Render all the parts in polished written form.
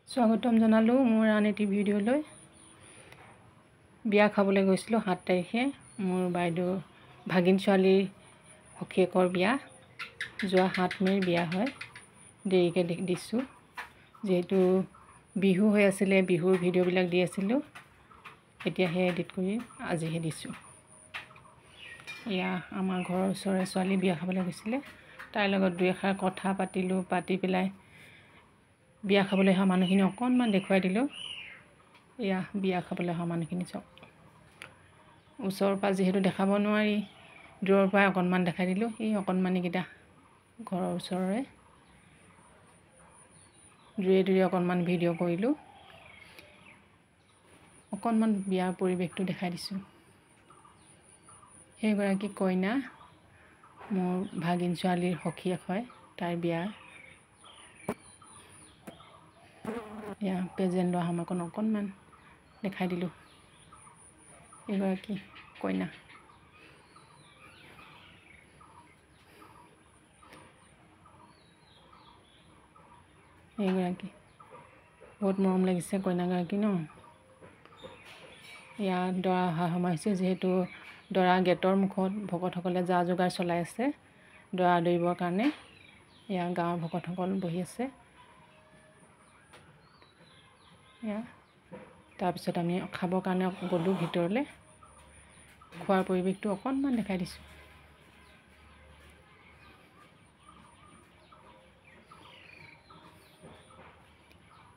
স্বাগতম জনালোঁ মোৰ আন এটি ভিডিঅ'লৈ। বিয়া খাবলৈ গৈছিলোঁ 7 তাৰিখে। মোৰ বাইদেউ ভাগিন ছোৱালীৰ সখীয়েকৰ বিয়া। যোৱা 7 মে'ৰ বিয়া হয়। দেৰিকৈ দিছোঁ যিহেতু বিহু হৈ আছিলে, বিহুৰ ভিডিঅ'বিলাক দি আছিলোঁ। এতিয়াহে এডিট কৰি আজিহে দিছোঁ। এয়া আমাৰ ঘৰৰ ওচৰৰে ছোৱালী বিয়া খাবলৈ গৈছিলে। তাইৰ লগত দুই এষাৰ কথা পাতিলোঁ। পাতি পেলাই বিয়া খাবলৈ অহা মানুহখিনি অকণমান দেখুৱাই দিলোঁ। এয়া বিয়া খাবলৈ অহা মানুহখিনি চাওক। ওচৰৰ পৰা যিহেতু দেখাব নোৱাৰি, দূৰৰ পৰাই অকণমান দেখাই দিলোঁ। এই অকণমানিকেইটা ঘৰৰ ওচৰৰে দূৰে অকণমান ভিডিঅ' কৰিলোঁ। অকণমান বিয়াৰ পৰিৱেশটো দেখাই দিছোঁ। সেইগৰাকী কইনা মোৰ ভাগিন ছোৱালীৰ সখীয়েক হয়, তাইৰ বিয়া। এয়া প্ৰেজেণ্ট লোৱা সময়কণ অকণমান দেখাই দিলোঁ। এইগৰাকী কইনা। এইগৰাকী বহুত মৰম লাগিছে কইনাগৰাকী ন। এয়া দৰা অহা সময় হৈছে, যিহেতু দৰা গেটৰ মুখত ভকতসকলে যা যোগাৰ চলাই আছে দৰা আদৰিবৰ কাৰণে। এয়া গাঁৱৰ ভকতসকল বহি আছে। এয়া তাৰপিছত আমি খাবৰ কাৰণে গ'লোঁ ভিতৰলৈ। খোৱাৰ পৰিৱেশটো অকণমান দেখাই দিছোঁ।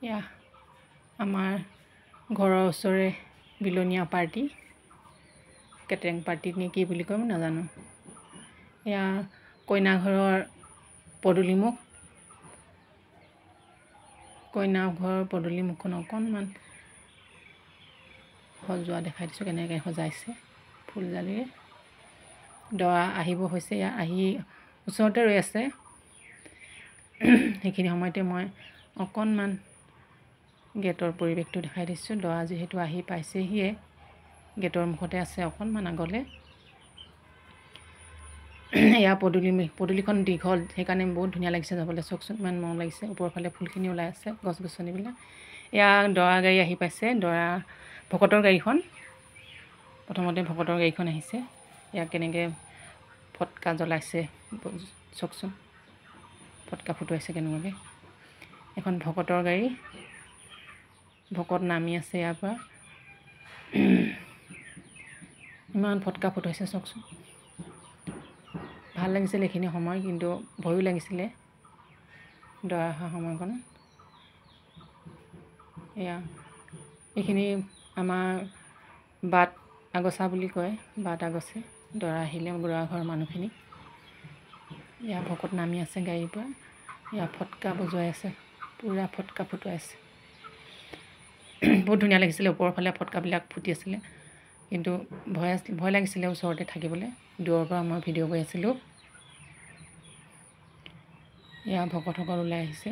এয়া আমাৰ ঘৰৰ ওচৰৰে বিলনীয়া পাৰ্টি, কেটেং পাৰ্টি নে কি বুলি কয় মই নাজানো। এয়া কইনা ঘৰৰ পদূলিমুখ। কইনা ঘৰৰ পদূলিমুখখন অকণমান সজোৱা দেখাই দিছোঁ, কেনেকৈ সজাইছে ফুলজালিৰে। দৰা আহিব হৈছে, ইয়াত আহি ওচৰতে ৰৈ আছে। সেইখিনি সময়তে মই অকণমান গেটৰ পৰিৱেশটো দেখাই দিছোঁ। দৰা যিহেতু আহি পাইছেহিয়ে, গেটৰ মুখতে আছে অকণমান আগলৈ। এয়া পদূলিখন দীঘল, সেইকাৰণে বহুত ধুনীয়া লাগিছে যাবলৈ। চাওকচোন ইমান মৰম লাগিছে। ওপৰৰ ফালে ফুলখিনি ওলাই আছে, গছ গছনিবিলাক। এয়া দৰা গাড়ী আহি পাইছে, দৰা ভকতৰ গাড়ীখন। প্ৰথমতে ভকতৰ গাড়ীখন আহিছে। এয়া কেনেকৈ ফটকা জ্বলাইছে চাওকচোন, ফটকা ফুটুৱাইছে কেনেকুৱাকৈ। এখন ভকতৰ গাড়ী, ভকত নামি আছে ইয়াৰ পৰা। ইমান ফটকা ফুটুৱাইছে চাওকচোন। ভাল লাগিছিলে এইখিনি সময়, কিন্তু ভয়ো লাগিছিলে দৰা অহা সময়কণত। এয়া এইখিনি আমাৰ বাট আগচা বুলি কয়, বাট আগচে দৰা আহিলে দৰা ঘৰৰ মানুহখিনি। এয়া ভকত নামি আছে গাড়ীৰ পৰা। এয়া ফটকা বজোৱাই আছে, পূৰা ফটকা ফুটুৱাই আছে। বহুত ধুনীয়া লাগিছিলে। ওপৰৰ ফালে ফটকাবিলাক ফুটি আছিলে, কিন্তু ভয় লাগিছিলে ওচৰতে থাকিবলৈ। দূৰৰ পৰা মই ভিডিঅ' কৰি আছিলোঁ। এয়া ভকতসকল ওলাই আহিছে।